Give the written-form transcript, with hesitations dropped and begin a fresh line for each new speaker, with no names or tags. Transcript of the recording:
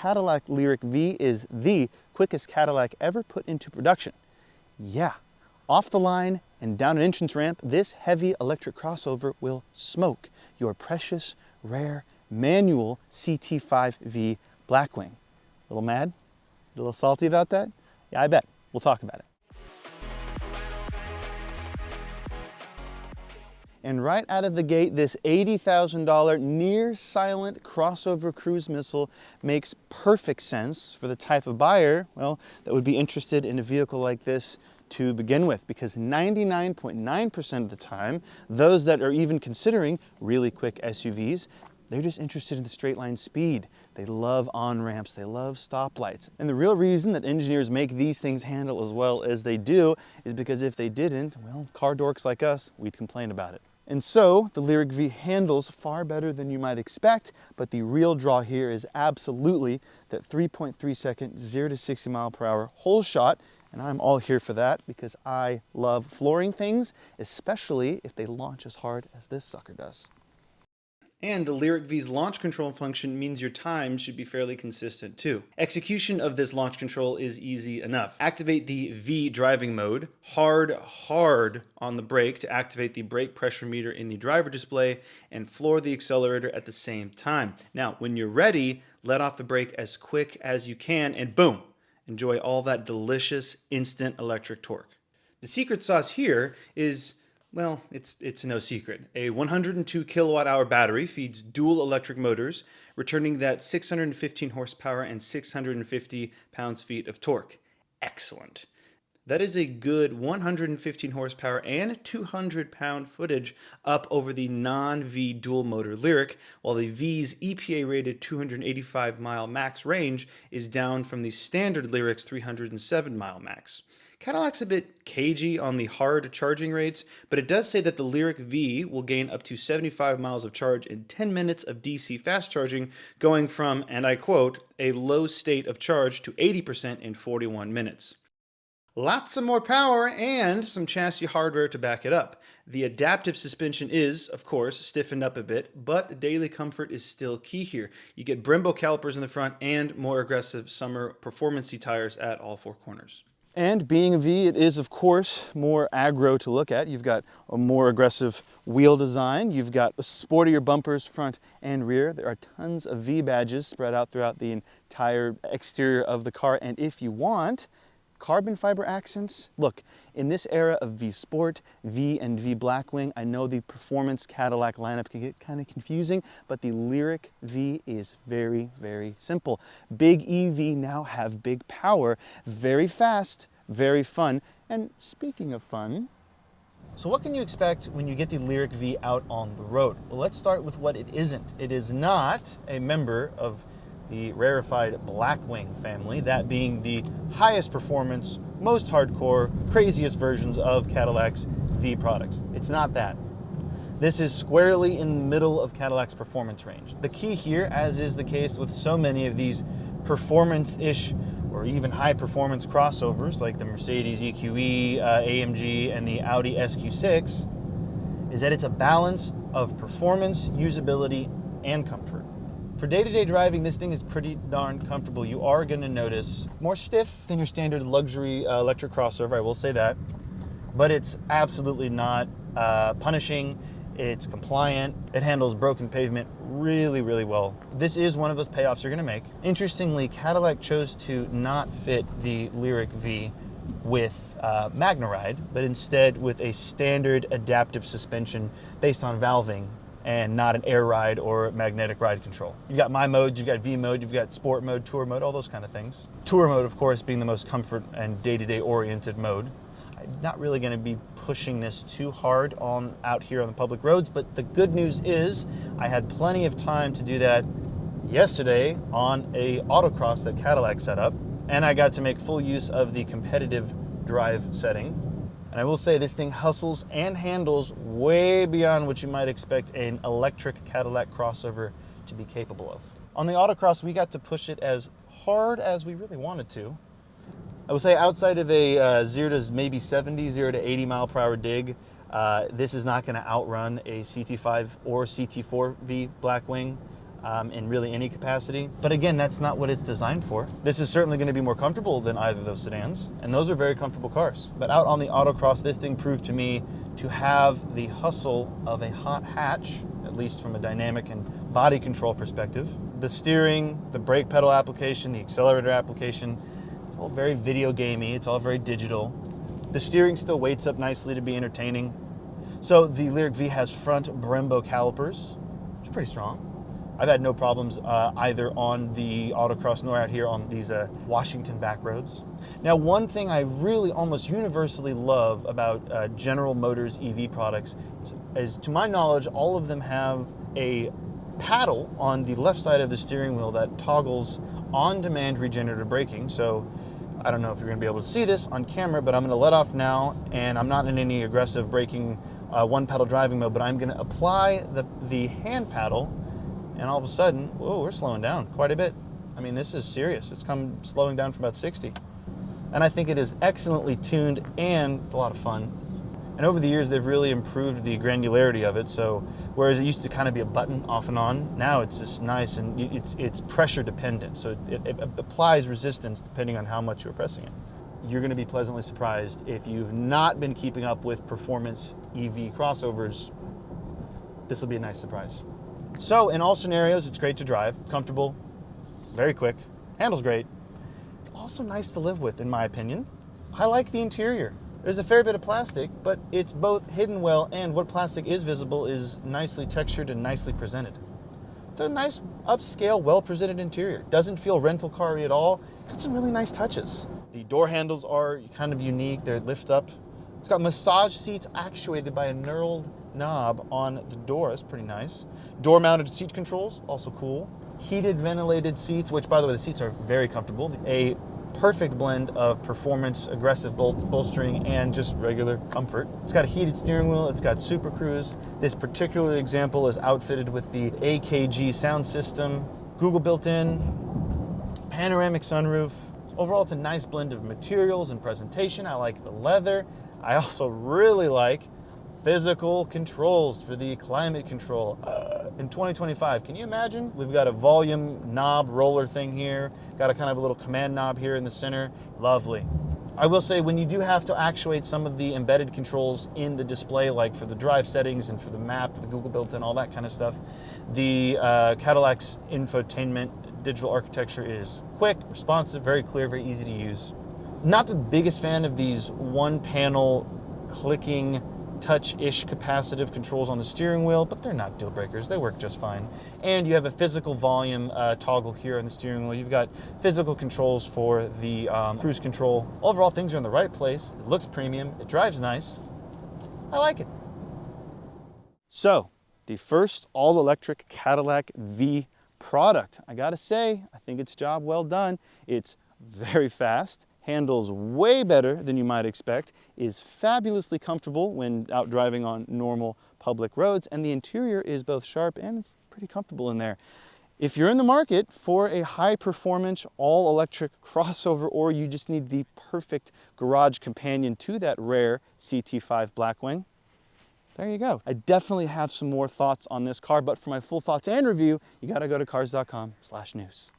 Cadillac Lyriq-V is the quickest Cadillac ever put into production. Yeah, off the line and down an entrance ramp, this heavy electric crossover will smoke your precious, rare, manual CT5-V Blackwing. A little mad? A little salty about that? Yeah, I bet. We'll talk about it. And right out of the gate, this $80,000 near-silent crossover cruise missile makes perfect sense for the type of buyer, well, that would be interested in a vehicle like this to begin with, because 99.9% of the time, those that are even considering really quick SUVs, they're just interested in the straight line speed. They love on-ramps, they love stoplights. And the real reason that engineers make these things handle as well as they do is because if they didn't, well, car dorks like us, we'd complain about it. And so the Lyriq-V handles far better than you might expect, but the real draw here is absolutely that 3.3 second 0 to 60 mile per hour whole shot. And I'm all here for that because I love flooring things, especially if they launch as hard as this sucker does. And the Lyriq-V's launch control function means your time should be fairly consistent too. Execution of this launch control is easy enough. Activate the V driving mode, hard on the brake to activate the brake pressure meter in the driver display, and floor the accelerator at the same time. Now, when you're ready, let off the brake as quick as you can and boom, enjoy all that delicious instant electric torque. The secret sauce here is, well, it's no secret. A 102 kilowatt hour battery feeds dual electric motors, returning that 615 horsepower and 650 pounds-feet of torque. Excellent. That is a good 115 horsepower and 200 pound-footage up over the non-V dual motor Lyriq, while the V's EPA-rated 285 mile max range is down from the standard Lyriq's 307 mile max. Cadillac's a bit cagey on the hard charging rates, but it does say that the Lyriq-V will gain up to 75 miles of charge in 10 minutes of DC fast charging, going from, and I quote, a low state of charge to 80% in 41 minutes. Lots of more power and some chassis hardware to back it up. The adaptive suspension is, of course, stiffened up a bit, but daily comfort is still key here. You get Brembo calipers in the front and more aggressive summer performance-y tires at all four corners. And being a V, it is, of course, more aggro to look at. You've got a more aggressive wheel design. You've got sportier bumpers front and rear. There are tons of V badges spread out throughout the entire exterior of the car. And if you want carbon fiber accents, look, in this era of V Sport, V and V Blackwing, I know the performance Cadillac lineup can get kind of confusing, but the Lyriq-V is very, very simple. Big EV now have big power, very fast, very fun. And speaking of fun, so what can you expect when you get the Lyriq-V out on the road? Well, let's start with what it isn't. It is not a member of the rarefied Blackwing family, that being the highest performance, most hardcore, craziest versions of Cadillac's V products. It's not that. This is squarely in the middle of Cadillac's performance range. The key here, as is the case with so many of these performance-ish or even high-performance crossovers like the Mercedes EQE, AMG, and the Audi SQ6, is that it's a balance of performance, usability, and comfort. For day-to-day driving, this thing is pretty darn comfortable. You are going to notice more stiff than your standard luxury electric crossover, I will say that. But it's absolutely not punishing. It's compliant. It handles broken pavement really, really well. This is one of those payoffs you're going to make. Interestingly, Cadillac chose to not fit the Lyriq-V with MagneRide, but instead with a standard adaptive suspension based on valving, and not an air ride or magnetic ride control. You've got My Mode, you've got V Mode, you've got Sport Mode, Tour Mode, all those kind of things. Tour Mode, of course, being the most comfort and day-to-day oriented mode. I'm not really going to be pushing this too hard out here on the public roads, but the good news is I had plenty of time to do that yesterday on a Autocross that Cadillac set up, and I got to make full use of the competitive drive setting. And I will say this thing hustles and handles way beyond what you might expect an electric Cadillac crossover to be capable of. On the Autocross, we got to push it as hard as we really wanted to. I would say outside of a 0 to maybe 70, 0 to 80 mile per hour dig, this is not going to outrun a CT5 or CT4-V Blackwing. in really any capacity. But again, that's not what it's designed for. This is certainly going to be more comfortable than either of those sedans, and those are very comfortable cars. But out on the autocross, this thing proved to me to have the hustle of a hot hatch, at least from a dynamic and body control perspective. The steering, the brake pedal application, the accelerator application, it's all very video gamey, it's all very digital. The steering still weights up nicely to be entertaining. So the Lyriq-V has front Brembo calipers, which are pretty strong. I've had no problems either on the autocross nor out here on these Washington back roads. Now, one thing I really almost universally love about General Motors EV products is, to my knowledge, all of them have a paddle on the left side of the steering wheel that toggles on-demand regenerative braking. So I don't know if you're gonna be able to see this on camera, but I'm gonna let off now, and I'm not in any aggressive braking one pedal driving mode, but I'm gonna apply the hand paddle, and all of a sudden, whoa, we're slowing down quite a bit. I mean, this is serious. It's come slowing down from about 60. And I think it is excellently tuned, and it's a lot of fun. And over the years, they've really improved the granularity of it. So whereas it used to kind of be a button off and on, now it's just nice, and it's pressure dependent. So it applies resistance depending on how much you're pressing it. You're gonna be pleasantly surprised if you've not been keeping up with performance EV crossovers. This will be a nice surprise. So in all scenarios, it's great to drive, comfortable, very quick, handles great. It's also nice to live with, in my opinion. I like the interior. There's a fair bit of plastic, but it's both hidden well, and what plastic is visible is nicely textured and nicely presented. It's a nice, upscale, well-presented interior. Doesn't feel rental car-y at all. Got some really nice touches. The door handles are kind of unique. They lift up. It's got massage seats actuated by a knurled knob on the door. That's pretty nice. Door-mounted seat controls, also cool. Heated, ventilated seats, which, by the way, the seats are very comfortable. A perfect blend of performance, aggressive bolstering, and just regular comfort. It's got a heated steering wheel. It's got Super Cruise. This particular example is outfitted with the AKG sound system, Google built-in, panoramic sunroof. Overall, it's a nice blend of materials and presentation. I like the leather. I also really like physical controls for the climate control. In 2025, can you imagine? We've got a volume knob roller thing here, got a kind of a little command knob here in the center. Lovely. I will say, when you do have to actuate some of the embedded controls in the display, like for the drive settings and for the map, the Google built-in, all that kind of stuff, the Cadillac's infotainment digital architecture is quick, responsive, very clear, very easy to use. Not the biggest fan of these one-panel clicking touch-ish capacitive controls on the steering wheel, but they're not deal breakers. They work just fine. And you have a physical volume toggle here on the steering wheel. You've got physical controls for the cruise control. Overall, things are in the right place. It looks premium. It drives nice. I like it. So, the first all-electric Cadillac V product. I gotta say, I think it's job well done. It's very fast, handles way better than you might expect, is fabulously comfortable when out driving on normal public roads, and the interior is both sharp and it's pretty comfortable in there. If you're in the market for a high-performance, all-electric crossover, or you just need the perfect garage companion to that rare CT5 Blackwing, there you go. I definitely have some more thoughts on this car, but for my full thoughts and review, you gotta go to Cars.com/news.